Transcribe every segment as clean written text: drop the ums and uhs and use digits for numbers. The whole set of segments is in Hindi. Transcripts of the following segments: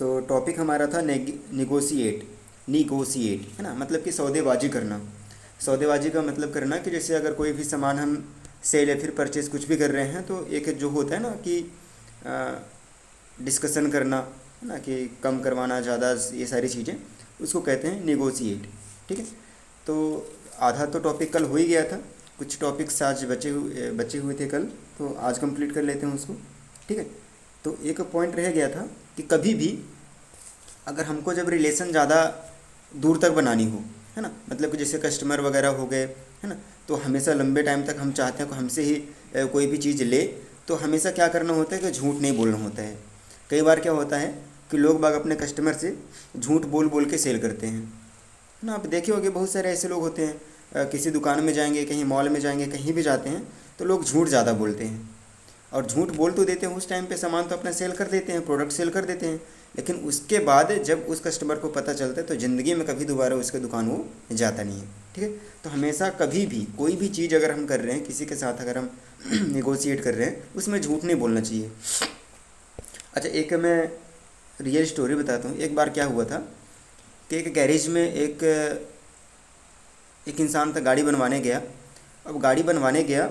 तो टॉपिक हमारा था निगोशिएट। निगोशिएट है ना, मतलब कि सौदेबाजी करना। सौदेबाजी का मतलब करना कि जैसे अगर कोई भी सामान हम सेल या फिर परचेज कुछ भी कर रहे हैं तो एक जो होता है ना कि डिस्कशन करना है ना, कि कम करवाना ज़्यादा, ये सारी चीज़ें उसको कहते हैं निगोशिएट। ठीक है। तो आधा तो टॉपिक कल हो ही गया था, कुछ टॉपिक्स आज बचे हुए थे कल, तो आज कंप्लीट कर लेते हैं उसको। ठीक है। तो एक पॉइंट रह गया था कि कभी भी अगर हमको जब रिलेशन ज़्यादा दूर तक बनानी हो, है ना, मतलब कि जैसे कस्टमर वगैरह हो गए, है ना, तो हमेशा लंबे टाइम तक हम चाहते हैं कि हमसे ही कोई भी चीज़ ले, तो हमेशा क्या करना होता है कि झूठ नहीं बोलना होता है। कई बार क्या होता है कि लोग बाग अपने कस्टमर से झूठ बोल बोल के सेल करते हैं, है ना। आप देखे होंगे बहुत सारे ऐसे लोग होते हैं, किसी दुकान में जाएंगे, कहीं मॉल में जाएंगे, कहीं भी जाते हैं तो लोग झूठ ज़्यादा बोलते हैं। और झूठ बोल तो देते हैं उस टाइम पे, सामान तो अपना सेल कर देते हैं, प्रोडक्ट सेल कर देते हैं, लेकिन उसके बाद जब उस कस्टमर को पता चलता है तो ज़िंदगी में कभी दोबारा उसके दुकान वो जाता नहीं है। ठीक है। तो हमेशा कभी भी कोई भी चीज़ अगर हम कर रहे हैं किसी के साथ, अगर हम नेगोशिएट कर रहे हैं, उसमें झूठ नहीं बोलना चाहिए। अच्छा, एक मैं रियल स्टोरी बताता हूँ। एक बार क्या हुआ था कि एक गैरेज में एक इंसान था, गाड़ी बनवाने गया। अब गाड़ी बनवाने गया,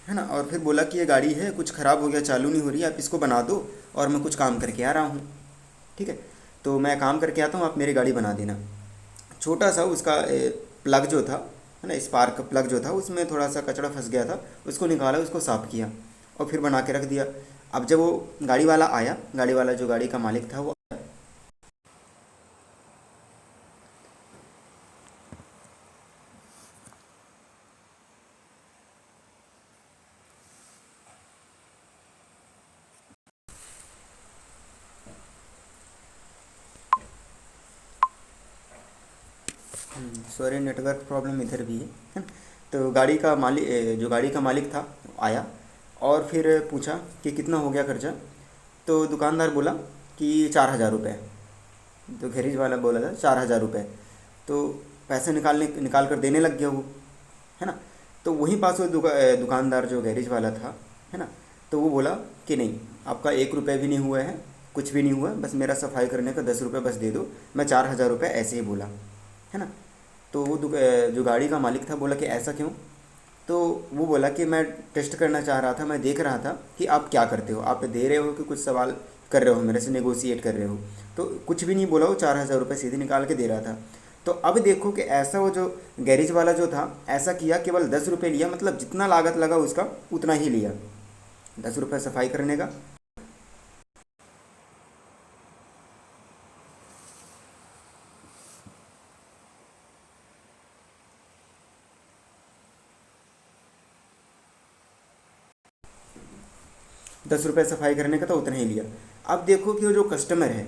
है ना, और फिर बोला कि ये गाड़ी है कुछ ख़राब हो गया, चालू नहीं हो रही, आप इसको बना दो और मैं कुछ काम करके आ रहा हूँ। ठीक है। तो मैं काम करके आता हूँ, आप मेरी गाड़ी बना देना। छोटा सा उसका प्लग जो था, है ना, स्पार्क प्लग जो था, उसमें थोड़ा सा कचरा फंस गया था, उसको निकाला, उसको साफ़ किया और फिर बना के रख दिया। अब जब वो गाड़ी वाला आया, गाड़ी वाला जो गाड़ी का मालिक था वो 'सॉरी नेटवर्क प्रॉब्लम इधर भी है ना। तो गाड़ी का मालिक, जो गाड़ी का मालिक था, आया और फिर पूछा कि कितना हो गया खर्चा। तो दुकानदार बोला कि 4,000 रुपये। तो गैरेज वाला बोला था 4,000 रुपये। तो पैसे निकाल कर देने लग गया वो, है ना। तो वहीं पास वो दुकानदार जो गैरेज वाला था, है ना, तो वो बोला कि नहीं, आपका 1 रुपये भी नहीं हुआ है, कुछ भी नहीं हुआ, बस मेरा सफाई करने का 10 रुपये बस दे दो, मैं 4,000 रुपये ऐसे ही बोला, है ना। तो वो जो गाड़ी का मालिक था बोला कि ऐसा क्यों। तो वो बोला कि मैं टेस्ट करना चाह रहा था, मैं देख रहा था कि आप क्या करते हो, आप दे रहे हो कि कुछ सवाल कर रहे हो, मेरे से नेगोशिएट कर रहे हो। तो कुछ भी नहीं बोला, वो 4,000 रुपये सीधे निकाल के दे रहा था। तो अब देखो कि ऐसा वो जो गैरेज वाला जो था ऐसा किया, केवल 10 रुपये लिया, मतलब जितना लागत लगा उसका उतना ही लिया, 10 रुपये सफाई करने का। 10 रुपये सफाई करने का तो उतना ही लिया। अब देखो कि वो जो कस्टमर है,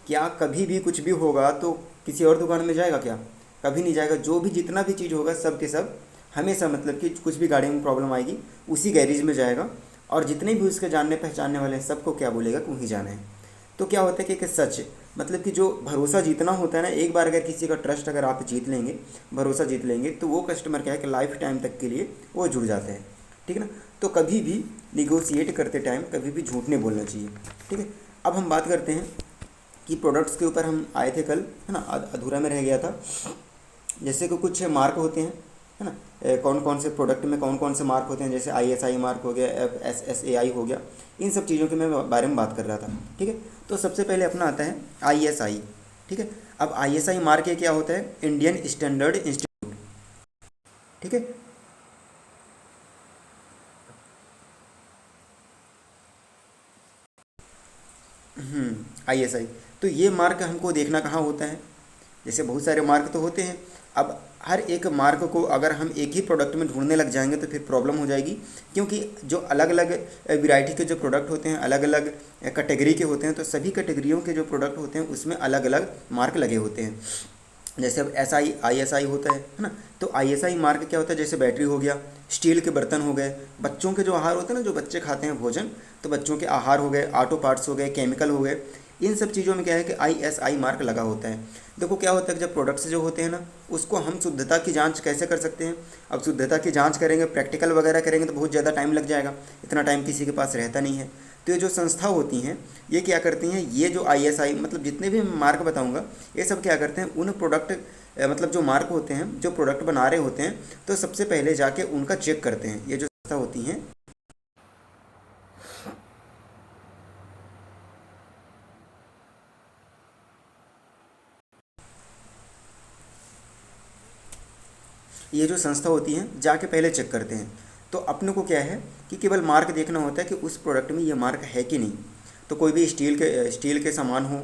क्या कभी भी कुछ भी होगा तो किसी और दुकान में जाएगा क्या? कभी नहीं जाएगा। जो भी जितना भी चीज़ होगा सब के सब हमेशा, मतलब कि कुछ भी गाड़ी में प्रॉब्लम आएगी उसी गैरेज में जाएगा, और जितने भी उसके जानने पहचानने वाले हैं सबको क्या बोलेगा कि वहीं जाना है। तो क्या होता है कि एक सच, मतलब कि जो भरोसा जीतना होता है ना, एक बार अगर किसी का ट्रस्ट अगर आप जीत लेंगे, भरोसा जीत लेंगे, तो वो कस्टमर क्या है कि लाइफ टाइम तक के लिए वो जुड़ जाते हैं। ठीक है ना। तो कभी भी निगोशिएट करते टाइम कभी भी झूठ नहीं बोलना चाहिए। ठीक है। अब हम बात करते हैं कि प्रोडक्ट्स के ऊपर हम आए थे कल, है ना, अधूरा में रह गया था। जैसे कि कुछ मार्क होते हैं, है ना, कौन कौन से प्रोडक्ट में कौन कौन से मार्क होते हैं, जैसे ISI मार्क हो गया, FSSAI हो गया, इन सब चीज़ों के मैं बारे में बात कर रहा था। ठीक है। तो सबसे पहले अपना आता है ISI। ठीक है। अब ISI मार्क ये क्या होता है? Indian standard institute. ठीक है। ISI, तो ये मार्क हमको देखना कहाँ होता है? जैसे बहुत सारे मार्क तो होते हैं। अब हर एक मार्क को अगर हम एक ही प्रोडक्ट में ढूंढने लग जाएंगे तो फिर प्रॉब्लम हो जाएगी, क्योंकि जो अलग अलग वैरायटी के जो प्रोडक्ट होते हैं, अलग अलग कैटेगरी के होते हैं, तो सभी कैटेगरियों के जो प्रोडक्ट होते हैं उसमें अलग अलग मार्क लगे होते हैं। जैसे अब ISI होता है ना। तो ISI मार्क क्या होता है? जैसे बैटरी हो गया, स्टील के बर्तन हो गए, बच्चों के जो आहार होते हैं ना, जो बच्चे खाते हैं भोजन, तो बच्चों के आहार हो गए, ऑटो पार्ट्स हो गए, केमिकल हो गए, इन सब चीज़ों में क्या है कि ISI मार्क लगा होता है। देखो क्या होता है कि जब प्रोडक्ट्स जो होते हैं ना, उसको हम शुद्धता की जांच कैसे कर सकते हैं? अब शुद्धता की जांच करेंगे, प्रैक्टिकल वगैरह करेंगे तो बहुत ज़्यादा टाइम लग जाएगा, इतना टाइम किसी के पास रहता नहीं है। तो ये जो संस्था होती हैं ये क्या करती हैं, ये जो ISI मतलब जितने भी मार्क बताऊंगा ये सब क्या करते हैं, उन प्रोडक्ट मतलब जो मार्क होते हैं, जो प्रोडक्ट बना रहे होते हैं, तो सबसे पहले जाके उनका चेक करते हैं। ये जो संस्था होती हैं ये जो संस्था होती हैं जाके पहले चेक करते हैं। तो अपने को क्या है कि केवल मार्क देखना होता है कि उस प्रोडक्ट में ये मार्क है कि नहीं। तो कोई भी स्टील के सामान हो,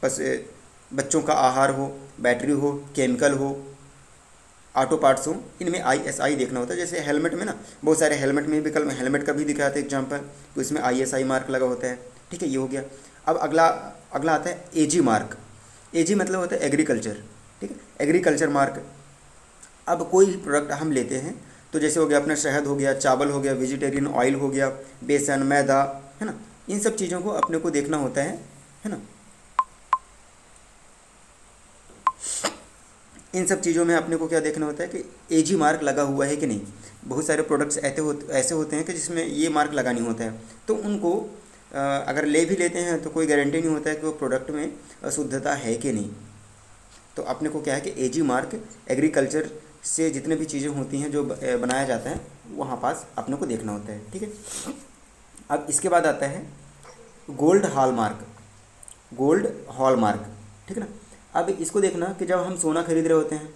बस बच्चों का आहार हो, बैटरी हो, केमिकल हो, ऑटो पार्ट्स हो, इनमें ISI देखना होता है। जैसे हेलमेट में ना, बहुत सारे हेलमेट में भी, कल में हेलमेट का भी दिखाते हैं एग्जाम्पल, तो इसमें ISI मार्क लगा होता है। ठीक है, ये हो गया। अब अगला अगला आता है AG मार्क। AG मतलब होता है एग्रीकल्चर। ठीक है, एग्रीकल्चर मार्क। अब कोई भी प्रोडक्ट हम लेते हैं तो जैसे हो गया अपना शहद हो गया, चावल हो गया, वेजिटेरियन ऑयल हो गया, बेसन, मैदा, है ना, इन सब चीज़ों को अपने को देखना होता है ना। इन सब चीज़ों में अपने को क्या देखना होता है कि AG मार्क लगा हुआ है कि नहीं। बहुत सारे प्रोडक्ट्स ऐसे होते हैं कि जिसमें ये मार्क लगा नहीं होता है, तो उनको अगर ले भी लेते हैं तो कोई गारंटी नहीं होता है कि वो प्रोडक्ट में शुद्धता है कि नहीं। तो अपने को क्या है कि AG मार्क एग्रीकल्चर से जितने भी चीज़ें होती हैं जो बनाया जाता है वहाँ पास अपने को देखना होता है। ठीक है, अब इसके बाद आता है गोल्ड हॉलमार्क। गोल्ड हॉलमार्क, ठीक है ना। अब इसको देखना कि जब हम सोना खरीद रहे होते हैं,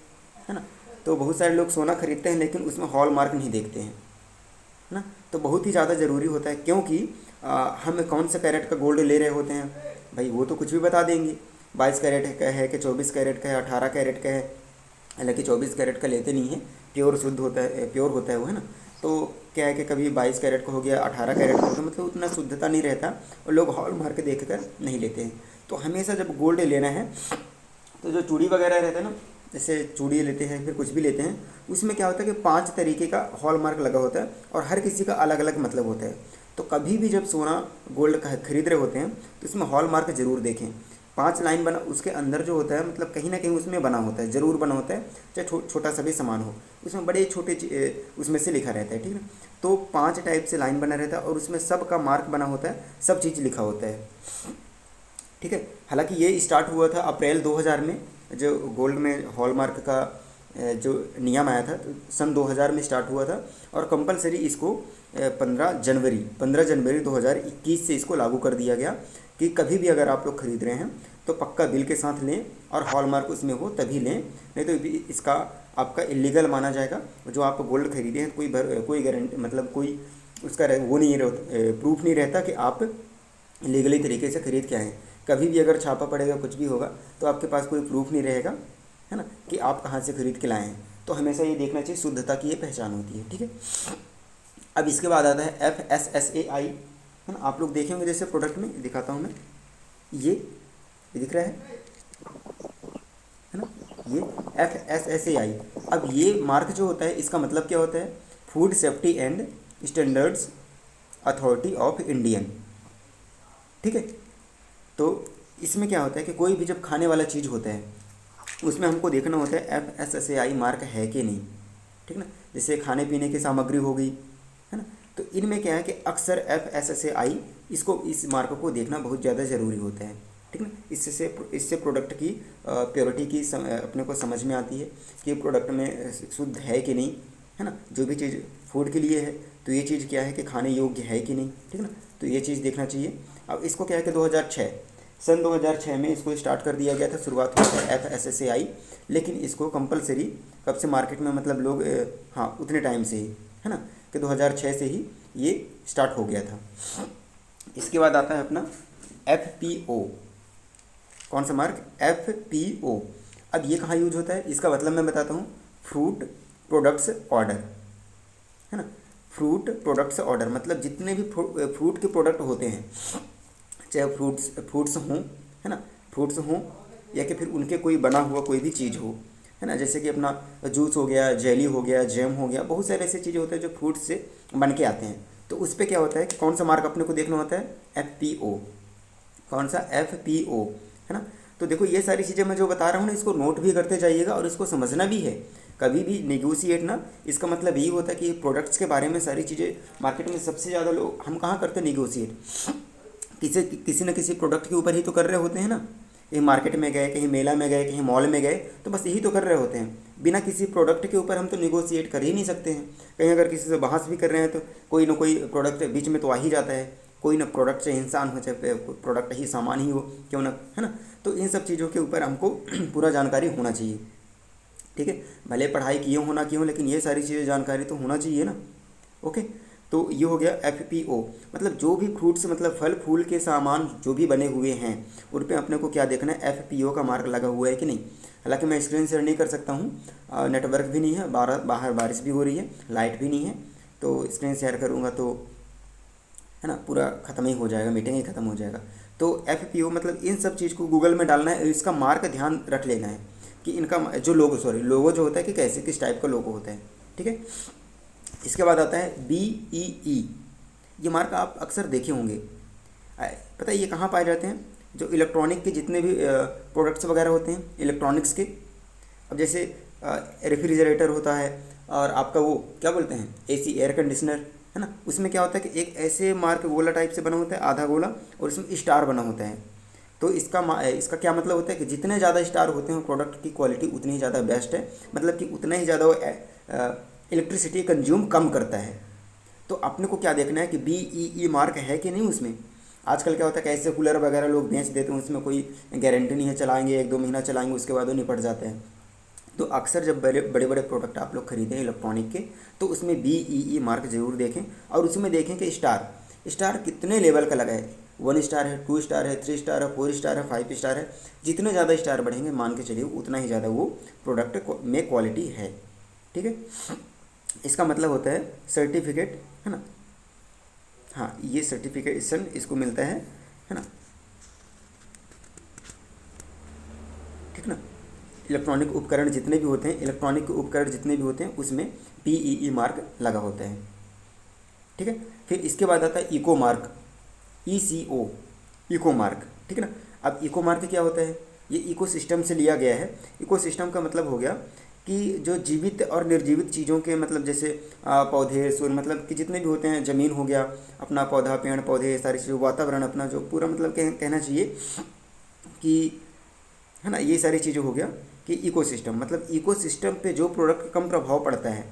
है ना, तो बहुत सारे लोग सोना खरीदते हैं लेकिन उसमें हॉलमार्क नहीं देखते हैं, है ना। तो बहुत ही ज़्यादा ज़रूरी होता है, क्योंकि हम कौन सा कैरेट का गोल्ड ले रहे होते हैं, भाई वो तो कुछ भी बता देंगे, 22 कैरेट का है कि 24 कैरेट का है, 18 कैरेट का है। हालांकि 24 कैरेट का लेते नहीं है, प्योर शुद्ध होता है, प्योर होता है वो, है ना। तो क्या है कि कभी 22 कैरेट का हो गया, 18 कैरेट का हो गया, मतलब उतना शुद्धता नहीं रहता और लोग हॉल मार्क देख कर नहीं लेते हैं। तो हमेशा जब गोल्ड लेना है तो जो चूड़ी वगैरह रहता है ना, जैसे चूड़ी लेते हैं फिर कुछ भी लेते हैं, उसमें क्या होता है कि 5 तरीके का हॉल मार्क लगा होता है और हर किसी का अलग अलग मतलब होता है। तो कभी भी जब सोना गोल्ड खरीद रहे होते हैं तो इसमें हॉल मार्क ज़रूर देखें। 5 लाइन बना, उसके अंदर जो होता है मतलब कहीं ना कहीं उसमें बना होता है, ज़रूर बना होता है, चाहे छोटा सा भी सामान हो, उसमें बड़े छोटे उसमें से लिखा रहता है। ठीक है, तो 5 टाइप से लाइन बना रहता है और उसमें सब का मार्क बना होता है, सब चीज़ लिखा होता है। ठीक है, हालांकि ये स्टार्ट हुआ था अप्रैल 2000 में, जो गोल्ड में हॉलमार्क का जो नियम आया था, तो सन 2000 में स्टार्ट हुआ था और कंपलसरी इसको 15 जनवरी 2021 से इसको लागू कर दिया गया कि कभी भी अगर आप लोग ख़रीद रहे हैं तो पक्का बिल के साथ लें और हॉलमार्क उसमें हो तभी लें, नहीं तो इसका आपका इलीगल माना जाएगा। जो आप गोल्ड खरीदे हैं कोई गारंटी मतलब कोई उसका वो नहीं प्रूफ नहीं रहता कि आप लीगली तरीके से खरीद के आए हैं। कभी भी अगर छापा पड़ेगा, कुछ भी होगा, तो आपके पास कोई प्रूफ नहीं रहेगा, है ना, कि आप कहाँ से खरीद के लाए हैं। तो हमेशा ये देखना चाहिए, शुद्धता की ये पहचान होती है। ठीक है, अब इसके बाद आता है FSSAI, है ना। आप लोग देखे होंगे, जैसे प्रोडक्ट में दिखाता हूँ मैं, ये दिख रहा है ना, ये FSSAI। अब ये मार्क जो होता है इसका मतलब क्या होता है, food safety and standards authority of Indian. ठीक है, तो इसमें क्या होता है कि कोई भी जब खाने वाला चीज़ होता है उसमें हमको देखना होता है FSSAI मार्क है कि नहीं। ठीक ना, जैसे खाने पीने की सामग्री हो गई, है ना, तो इनमें क्या है कि अक्सर FSSAI इस मार्क को देखना बहुत ज़्यादा ज़रूरी होता है। ठीक ना, इससे प्रोडक्ट की प्योरिटी की अपने को समझ में आती है कि प्रोडक्ट में शुद्ध है कि नहीं, है ना। जो भी चीज़ फूड के लिए है तो ये चीज़ क्या है कि खाने योग्य है कि नहीं। ठीक ना, तो ये चीज़ देखना चाहिए। अब इसको क्या है कि सन 2006 में इसको स्टार्ट कर दिया गया था, शुरुआत हुआ था FSSAI, लेकिन इसको कंपलसरी कब से मार्केट में मतलब लोग हाँ उतने टाइम से ही, है ना, कि 2006 से ही ये स्टार्ट हो गया था। इसके बाद आता है अपना FPO। कौन सा मार्क, FPO। अब ये कहाँ यूज होता है, इसका मतलब मैं बताता हूँ, फ्रूट प्रोडक्ट्स ऑर्डर, है ना। फ्रूट प्रोडक्ट्स ऑर्डर मतलब जितने भी फ्रूट के प्रोडक्ट होते हैं, चाहे फ्रूट्स हों, है ना, फ्रूट्स हों या कि फिर उनके कोई बना हुआ कोई भी चीज़ हो, है ना, जैसे कि अपना जूस हो गया, जेली हो गया, जैम हो गया, बहुत सारे ऐसे चीज़ें होते हैं जो फ्रूट से बन के आते हैं। तो उस पर क्या होता है कि कौन सा मार्क अपने को देखना होता है, FPO। कौन सा, FPO, है ना। तो देखो ये सारी चीज़ें मैं जो बता रहा हूँ ना, इसको नोट भी करते जाइएगा और इसको समझना भी है। कभी भी नेगोशिएट ना, इसका मतलब यही होता है कि प्रोडक्ट्स के बारे में सारी चीज़ें मार्केट में सबसे ज़्यादा लोग हम कहाँ करते हैं नेगोशिएट, किसी न किसी प्रोडक्ट के ऊपर ही तो कर रहे होते हैं ना। कहीं मार्केट में गए, कहीं मेला में गए, कहीं मॉल में गए, तो बस यही तो कर रहे होते हैं। बिना किसी प्रोडक्ट के ऊपर हम तो निगोशिएट कर ही नहीं सकते हैं। कहीं अगर किसी से बहस भी कर रहे हैं तो कोई ना कोई प्रोडक्ट बीच में तो आ ही जाता है। कोई ना प्रोडक्ट चाहे इंसान हो चाहे प्रोडक्ट ही सामान ही हो क्यों ना, है ना। तो इन सब चीज़ों के ऊपर हमको पूरा जानकारी होना चाहिए, ठीक है। भले पढ़ाई किए हो ना किए हो, लेकिन ये सारी चीज़ें जानकारी तो होना चाहिए ना। ओके, तो ये हो गया FPO, मतलब जो भी फ्रूट्स मतलब फल फूल के सामान जो भी बने हुए हैं उन पे अपने को क्या देखना है, FPO का मार्क लगा हुआ है कि नहीं। हालांकि मैं स्क्रीन शेयर नहीं कर सकता हूँ, नेटवर्क भी नहीं है, बाहर बारिश भी हो रही है, लाइट भी नहीं है, तो स्क्रीन शेयर करूँगा तो है ना पूरा ख़त्म ही हो जाएगा, मीटिंग ही ख़त्म हो जाएगा। तो FPO मतलब इन सब चीज़ को गूगल में डालना है, इसका मार्क ध्यान रख लेना है कि इनका जो लोगो जो होता है कि कैसे किस टाइप का लोगो होता है, ठीक है। इसके बाद आता है BEE, ये मार्क आप अक्सर देखे होंगे। पता है ये कहाँ पाए जाते हैं, जो इलेक्ट्रॉनिक के जितने भी प्रोडक्ट्स वगैरह होते हैं इलेक्ट्रॉनिक्स के। अब जैसे रेफ्रिजरेटर होता है और आपका वो क्या बोलते हैं AC एयर कंडीशनर, है ना, उसमें क्या होता है कि एक ऐसे मार्क गोला टाइप से बना होता है, आधा गोला, और इसमें स्टार बना होता है। तो इसका क्या मतलब होता है कि जितने ज़्यादा स्टार होते हैं प्रोडक्ट की क्वालिटी उतनी ही ज़्यादा बेस्ट है, मतलब कि उतना ही ज़्यादा वो इलेक्ट्रिसिटी कंज्यूम कम करता है। तो अपने को क्या देखना है कि BEE मार्क है कि नहीं उसमें। आजकल क्या होता है कि ऐसे कूलर वगैरह लोग बेच देते हैं, उसमें कोई गारंटी नहीं है, चलाएंगे 1-2 महीना चलाएंगे उसके बाद वो निपट जाते हैं। तो अक्सर जब बड़े बड़े प्रोडक्ट आप लोग खरीदें इलेक्ट्रॉनिक के, तो उसमें BEE मार्क ज़रूर देखें, और उसमें देखें कि स्टार कितने लेवल का लगा है। 1 स्टार है, 2 स्टार है, 3 स्टार है, 4 स्टार है, 5 स्टार है। जितने ज़्यादा स्टार बढ़ेंगे मान के चलिए उतना ही ज़्यादा वो प्रोडक्ट में क्वालिटी है, ठीक है। इसका मतलब होता है सर्टिफिकेट, है ना। हाँ, ये सर्टिफिकेशन इसको मिलता है ना, ठीक ना। इलेक्ट्रॉनिक उपकरण जितने भी होते हैं उसमें BEE मार्क लगा होता है, ठीक है। फिर इसके बाद आता है eco mark, ECO, eco mark, ठीक है ना। अब इको मार्क क्या होता है, ये इकोसिस्टम से लिया गया है। इकोसिस्टम का मतलब हो गया कि जो जीवित और निर्जीवित चीज़ों के मतलब जैसे पौधे सूर्य मतलब कि जितने भी होते हैं, ज़मीन हो गया अपना, पौधा पेड़ पौधे सारी चीज़ें, वातावरण अपना जो पूरा मतलब कहना चाहिए कि, है ना, ये सारी चीज़ें हो गया कि इकोसिस्टम। मतलब इकोसिस्टम पे जो प्रोडक्ट कम प्रभाव पड़ता है,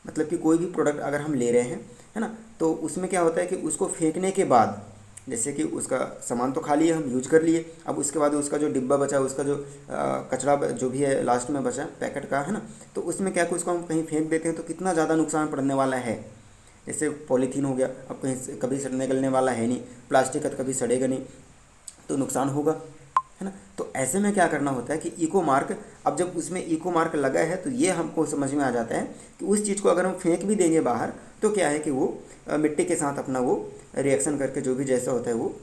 मतलब कि कोई भी प्रोडक्ट अगर हम ले रहे हैं, है ना, तो उसमें क्या होता है कि उसको फेंकने के बाद, जैसे कि उसका सामान तो खा लिए हम, यूज कर लिए, अब उसके बाद उसका जो डिब्बा बचा, उसका जो कचरा जो भी है लास्ट में बचा पैकेट का, है ना, तो उसमें क्या उसको हम कहीं फेंक देते हैं तो कितना ज़्यादा नुकसान पड़ने वाला है। जैसे पॉलीथीन हो गया, अब कहीं कभी सड़ने गलने वाला है नहीं, प्लास्टिक का तो कभी सड़ेगा नहीं, तो नुकसान होगा, है ना। तो ऐसे में क्या करना होता है कि इको मार्क, अब जब उसमें इको मार्क लगा है तो ये हमको समझ में आ जाता है कि उस चीज़ को अगर हम फेंक भी देंगे बाहर तो क्या है कि वो मिट्टी के साथ अपना वो रिएक्शन करके जो भी जैसा होता है वो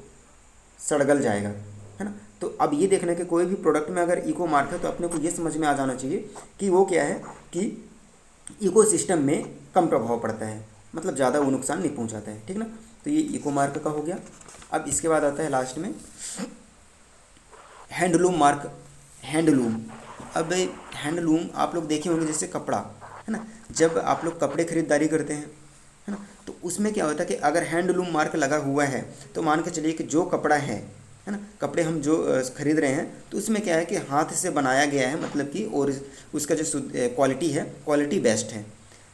सड़गल जाएगा, है ना। तो अब ये देखना है कि कोई भी प्रोडक्ट में अगर इको मार्क है तो अपने को ये समझ में आ जाना चाहिए कि वो क्या है कि इकोसिस्टम में कम प्रभाव पड़ता है, मतलब ज़्यादा वो नुकसान नहीं पहुँचाता है, ठीक ना। तो ये इको मार्क का हो गया। अब इसके बाद आता है लास्ट में हैंडलूम मार्क, हैंडलूम। अब हैंडलूम आप लोग देखे होंगे जैसे कपड़ा, है ना, जब आप लोग कपड़े खरीदारी करते हैं, है ना, तो उसमें क्या होता है कि अगर हैंडलूम मार्क लगा हुआ है तो मान के चलिए कि जो कपड़ा है ना, कपड़े हम जो खरीद रहे हैं तो उसमें क्या है कि हाथ से बनाया गया है, मतलब कि और उसका जो क्वालिटी है, क्वालिटी बेस्ट है।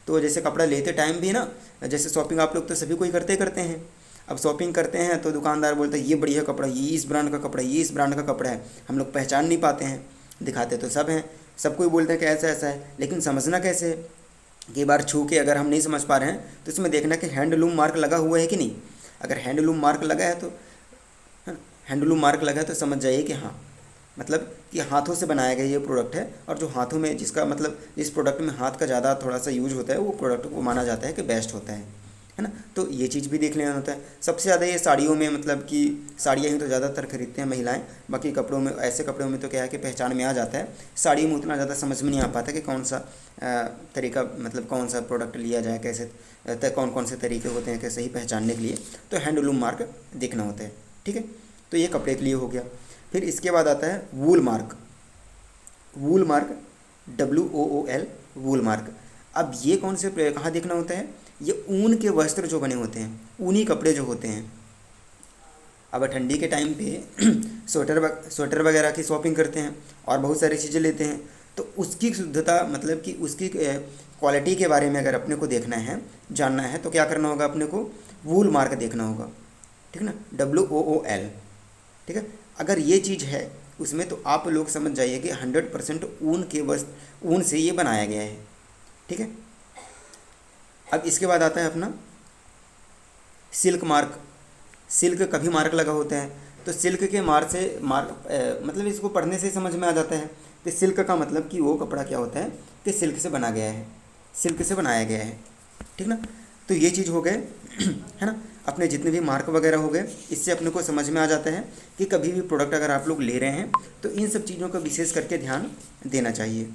तो जैसे कपड़ा लेते टाइम भी ना, जैसे शॉपिंग आप लोग तो सभी कोई करते हैं। अब शॉपिंग करते हैं तो दुकानदार बोलता है ये बढ़िया कपड़ा, ये इस ब्रांड का कपड़ा है, ये इस ब्रांड का कपड़ा है। हम लोग पहचान नहीं पाते हैं, दिखाते तो सब हैं, सब कोई बोलते हैं कि ऐसा ऐसा है, लेकिन समझना कैसे है। कई बार छू के अगर हम नहीं समझ पा रहे हैं तो इसमें देखना कि हैंडलूम मार्क लगा हुआ है कि नहीं। अगर हैंडलूम मार्क लगा है तो, है ना, हैंडलूम मार्क लगा है तो समझ जाइए कि हाँ, मतलब कि हाथों से बनाया गया ये प्रोडक्ट है, और जो हाथों में जिसका मतलब जिस प्रोडक्ट में हाथ का ज़्यादा थोड़ा सा यूज होता है वो प्रोडक्ट को माना जाता है कि बेस्ट होता है ना। तो ये चीज़ भी देख लेना होता है। सबसे ज़्यादा ये साड़ियों में, मतलब कि साड़ियाँ ही तो ज़्यादातर खरीदते हैं महिलाएं, बाकी कपड़ों में, ऐसे कपड़ों में तो क्या है कि पहचान में आ जाता है। साड़ी में उतना ज़्यादा समझ में नहीं आ पाता कि कौन सा तरीका, मतलब कौन सा प्रोडक्ट लिया जाए, कैसे कौन कौन से तरीके होते हैं कैसे ही पहचानने के लिए। तो हैंडलूम मार्क देखना होता है, ठीक है। तो ये कपड़े के लिए हो गया। फिर इसके बाद आता है वूल मार्क। वूल मार्क WOOL, वूल मार्क। अब ये कौन से कहाँ देखना होता है, ये ऊन के वस्त्र जो बने होते हैं, ऊनी कपड़े जो होते हैं। अब ठंडी के टाइम पे स्वेटर वगैरह की शॉपिंग करते हैं और बहुत सारी चीज़ें लेते हैं, तो उसकी शुद्धता मतलब कि उसकी क्वालिटी के बारे में अगर अपने को देखना है, जानना है, तो क्या करना होगा, अपने को वूल मार्क देखना होगा, ठीक है ना, WOOL, ठीक है। अगर ये चीज़ है उसमें, तो आप लोग समझ जाइए कि 100% ऊन से ये बनाया गया है, ठीक है। अब इसके बाद आता है अपना सिल्क मार्क। सिल्क का भी मार्क लगा होता है, तो सिल्क के मतलब इसको पढ़ने से समझ में आ जाता है कि सिल्क का मतलब कि वो कपड़ा क्या होता है कि सिल्क से बना गया है, सिल्क से बनाया गया है, ठीक ना। तो ये चीज़ हो गए है ना, अपने जितने भी मार्क वगैरह हो गए, इससे अपने को समझ में आ जाता है कि कभी भी प्रोडक्ट अगर आप लोग ले रहे हैं तो इन सब चीज़ों का विशेष करके ध्यान देना चाहिए,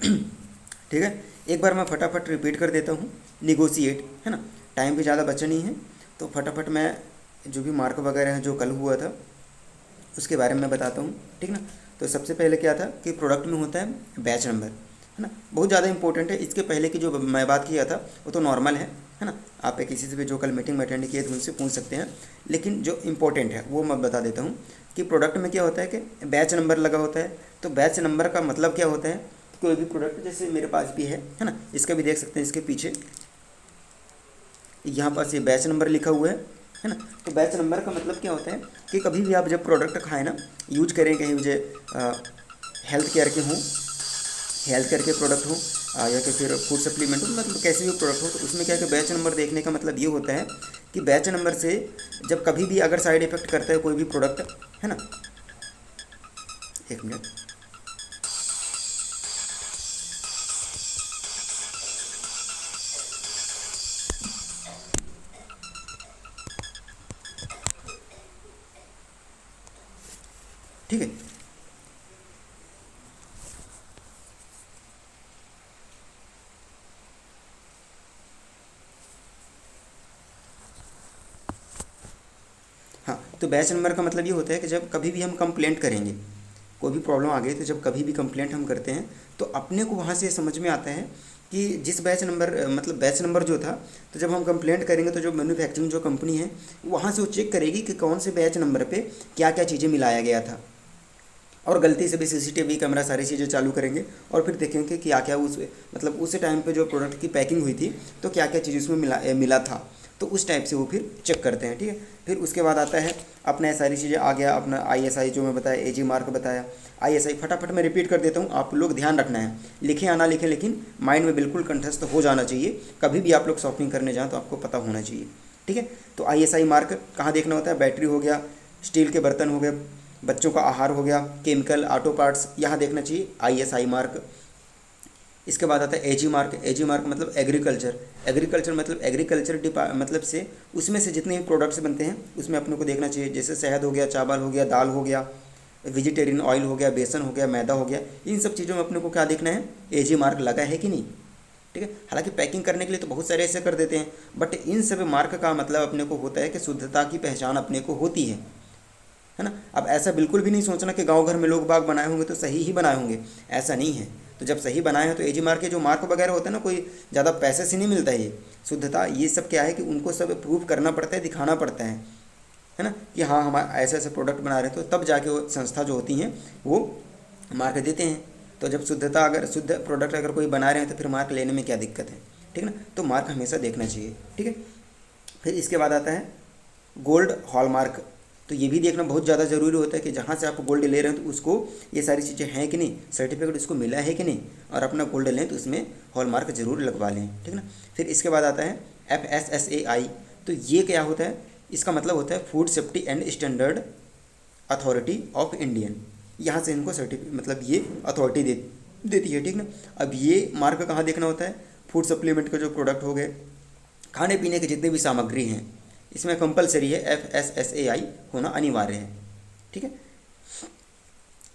ठीक है। एक बार मैं फटाफट रिपीट कर देता हूँ, निगोशिएट, है ना, टाइम भी ज़्यादा बचा नहीं है, तो फटाफट मैं जो भी मार्क वगैरह है जो कल हुआ था उसके बारे में बताता हूँ, ठीक ना। तो सबसे पहले क्या था कि प्रोडक्ट में होता है बैच नंबर, है ना, बहुत ज़्यादा इंपॉर्टेंट है। इसके पहले की जो मैं बात किया था वो तो नॉर्मल है ना, आप किसी से भी जो कल मीटिंग में अटेंड किए थे उनसे पूछ सकते हैं, लेकिन जो इम्पोर्टेंट है वो मैं बता देता हूँ कि प्रोडक्ट में क्या होता है कि बैच नंबर लगा होता है। तो बैच नंबर का मतलब क्या होता है, कोई भी प्रोडक्ट जैसे मेरे पास भी है ना, इसका भी देख सकते हैं, इसके पीछे यहाँ पास ये बैच नंबर लिखा हुआ है ना। तो बैच नंबर का मतलब क्या होता है कि कभी भी आप जब प्रोडक्ट खाएं ना, यूज करें, कहीं मुझे हेल्थ केयर के हों, हेल्थ केयर के प्रोडक्ट हो या कि फिर फूड सप्लीमेंट हो, मतलब कैसे भी प्रोडक्ट हो, तो उसमें क्या है कि बैच नंबर देखने का मतलब ये होता है कि बैच नंबर से जब कभी भी अगर साइड इफेक्ट करता है कोई भी प्रोडक्ट, है ना, एक मिनट, ठीक है। हाँ, तो बैच नंबर का मतलब ये होता है कि जब कभी भी हम कंप्लेंट करेंगे, कोई भी प्रॉब्लम आ गई, तो जब कभी भी कंप्लेंट हम करते हैं तो अपने को वहाँ से समझ में आता है कि जिस बैच नंबर मतलब बैच नंबर जो था, तो जब हम कंप्लेंट करेंगे तो जो मैन्युफैक्चरिंग जो कंपनी है वहाँ से वो चेक करेगी कि कौन से बैच नंबर पे क्या क्या चीज़ें मिलाया गया था, और गलती से भी CCTV कैमरा सारी चीज़ें चालू करेंगे और फिर देखेंगे कि क्या क्या उस मतलब उस टाइम पे जो प्रोडक्ट की पैकिंग हुई थी तो क्या क्या चीज़ उसमें मिला था, तो उस टाइप से वो फिर चेक करते हैं, ठीक है। फिर उसके बाद आता है अपना ये सारी चीज़ें आ गया, अपना ISI जो मैं बताया, AG मार्क बताया, ISI फटाफट मैं रिपीट कर देता हूँ, आप लोग ध्यान रखना है, लिखें या ना लिखें लेकिन माइंड में बिल्कुल कंठस्थ हो जाना चाहिए, कभी भी आप लोग शॉपिंग करने जाएँ तो आपको पता होना चाहिए, ठीक है। तो ISI मार्क कहाँ देखना होता है, बैटरी हो गया, स्टील के बर्तन हो गए, बच्चों का आहार हो गया, केमिकल, ऑटो पार्ट्स, यहाँ देखना चाहिए ISI मार्क। इसके बाद आता है AG मार्क। AG मार्क मतलब एग्रीकल्चर, एग्रीकल्चर मतलब एग्रीकल्चर मतलब से उसमें से जितने भी प्रोडक्ट्स बनते हैं उसमें अपने को देखना चाहिए, जैसे शहद हो गया, चावल हो गया, दाल हो गया, वेजिटेरियन ऑयल हो गया, बेसन हो गया, मैदा हो गया, इन सब चीज़ों में अपने को क्या देखना है, AG मार्क लगा है कि नहीं, ठीक है। हालांकि पैकिंग करने के लिए तो बहुत सारे ऐसे कर देते हैं, बट इन सब मार्क का मतलब अपने को होता है कि शुद्धता की पहचान अपने को होती है ना। अब ऐसा बिल्कुल भी नहीं सोचना कि गांव घर में लोग बाग बनाए होंगे तो सही ही बनाए होंगे, ऐसा नहीं है। तो जब सही बनाए हैं तो AG मार्क के जो मार्क वगैरह होते हैं ना, कोई ज़्यादा पैसे से नहीं मिलता है ये शुद्धता, ये सब क्या है कि उनको सब प्रूव करना पड़ता है, दिखाना पड़ता है ना, कि हाँ हम ऐसे ऐसे प्रोडक्ट बना रहे हैं, तो तब जाके वो संस्था जो होती हैं वो मार्क देते हैं। तो जब शुद्धता अगर शुद्ध प्रोडक्ट अगर कोई बना रहे हैं तो फिर मार्क लेने में क्या दिक्कत है, ठीक है ना। तो मार्क हमेशा देखना चाहिए, ठीक है। फिर इसके बाद आता है गोल्ड हॉलमार्क। तो ये भी देखना बहुत ज़्यादा ज़रूरी होता है कि जहाँ से आप गोल्ड ले रहे हैं तो उसको ये सारी चीज़ें हैं कि नहीं, सर्टिफिकेट उसको मिला है कि नहीं, और अपना गोल्ड लें तो उसमें हॉलमार्क ज़रूर लगवा लें, ठीक ना। फिर इसके बाद आता है FSSAI। तो ये क्या होता है, इसका मतलब होता है food safety and standard authority of Indian. यहाँ से इनको सर्टिफिकेट मतलब ये अथॉरिटी देती है, ठीक ना। अब ये मार्क कहाँ देखना होता है, फूड सप्लीमेंट के जो प्रोडक्ट हो गए, खाने पीने के जितने भी सामग्री हैं, इसमें कंपलसरी है FSSAI होना अनिवार्य है, ठीक है।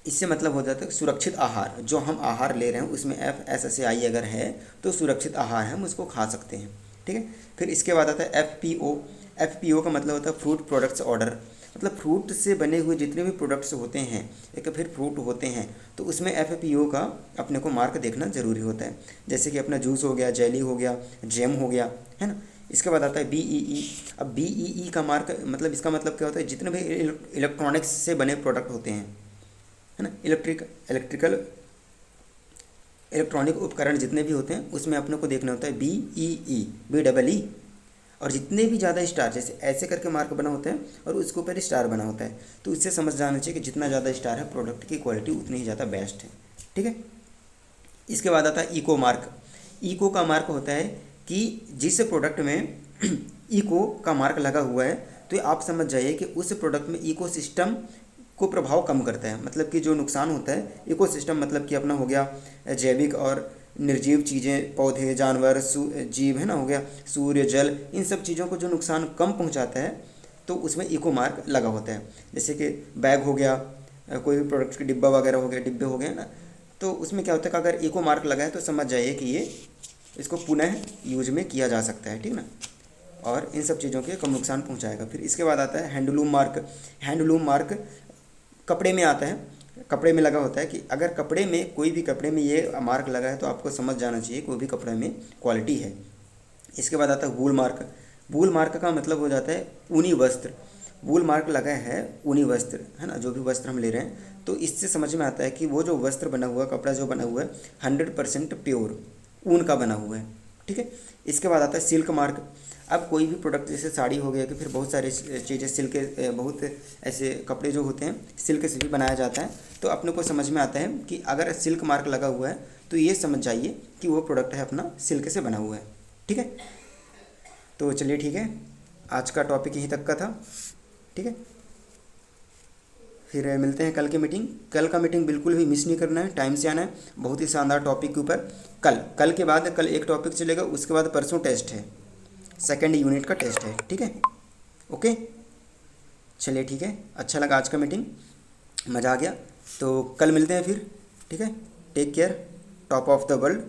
इससे मतलब हो जाता है सुरक्षित आहार, जो हम आहार ले रहे हैं उसमें FSSAI अगर है तो सुरक्षित आहार है, हम उसको खा सकते हैं, ठीक है। फिर इसके बाद आता है FPO। FPO का मतलब होता है फूड प्रोडक्ट्स ऑर्डर। मतलब फ्रूट से बने हुए जितने भी प्रोडक्ट्स होते हैं या फिर फ्रूट होते हैं तो उसमें FAPO का अपने को मार्क देखना ज़रूरी होता है। जैसे कि अपना जूस हो गया, जेली हो गया, जैम हो गया, है ना। इसके बाद आता है BEE। अब BEE का मार्क मतलब इसका मतलब क्या होता है, जितने भी इलेक्ट्रॉनिक्स से बने प्रोडक्ट होते हैं, है ना, इलेक्ट्रिकल इलेक्ट्रॉनिक उपकरण जितने भी होते हैं उसमें अपने को देखना होता है BEE। और जितने भी ज़्यादा स्टार, जैसे ऐसे करके मार्क बना होता है और उसके ऊपर स्टार बना होता है, तो इससे समझ जाना चाहिए कि जितना ज़्यादा स्टार है प्रोडक्ट की क्वालिटी उतनी ही ज़्यादा बेस्ट है, ठीक है। इसके बाद आता है इको मार्क। इको का मार्क होता है कि जिस प्रोडक्ट में इको का मार्क लगा हुआ है तो आप समझ जाइए कि उस प्रोडक्ट में इकोसिस्टम को प्रभाव कम करता है। मतलब कि जो नुकसान होता है, इकोसिस्टम मतलब कि अपना हो गया जैविक और निर्जीव चीज़ें, पौधे, जानवर, जीव, है ना, हो गया सूर्य, जल, इन सब चीज़ों को जो नुकसान कम पहुंचाता है तो उसमें इको मार्क लगा होता है। जैसे कि बैग हो गया, कोई भी प्रोडक्ट की डिब्बा वगैरह हो गया, डिब्बे हो गए ना, तो उसमें क्या होता है कि अगर इको मार्क लगा है तो समझ जाइए कि ये इसको पुनः यूज में किया जा सकता है, ठीक ना, और इन सब चीज़ों के कम नुकसान पहुंचाएगा। फिर इसके बाद आता है हैंडलूम मार्क। हैंडलूम मार्क कपड़े में आता है, कपड़े में लगा होता है कि अगर कपड़े में, कोई भी कपड़े में ये मार्क लगा है तो आपको समझ जाना चाहिए कोई भी कपड़े में क्वालिटी है। इसके बाद आता है वूल मार्क। वूल मार्क का मतलब हो जाता है ऊनी वस्त्र। वूल मार्क लगा है ऊनी वस्त्र, है ना, जो भी वस्त्र हम ले रहे हैं, तो इससे समझ में आता है कि वो जो वस्त्र बना हुआ, कपड़ा जो बना हुआ है 100% प्योर ऊन का बना हुआ है, ठीक है। इसके बाद आता है सिल्क मार्क। अब कोई भी प्रोडक्ट जैसे साड़ी हो गया कि फिर बहुत सारी चीज़ें सिल्क के, बहुत ऐसे कपड़े जो होते हैं सिल्क से भी बनाया जाता है, तो अपने को समझ में आता है कि अगर सिल्क मार्क लगा हुआ है तो ये समझ जाइए कि वो प्रोडक्ट है अपना सिल्क से बना हुआ है, ठीक है। तो चलिए ठीक है, आज का टॉपिक यहीं तक का था, ठीक है। फिर मिलते हैं कल की मीटिंग। कल का मीटिंग बिल्कुल भी मिस नहीं करना है, टाइम से आना है, बहुत ही शानदार टॉपिक के ऊपर। कल के बाद कल एक टॉपिक चलेगा, उसके बाद परसों टेस्ट है, सेकेंड यूनिट का टेस्ट है, ठीक है। ओके, चलिए ठीक है, अच्छा लगा आज का मीटिंग, मज़ा आ गया। तो कल मिलते हैं फिर, ठीक है। Take care, top of the world.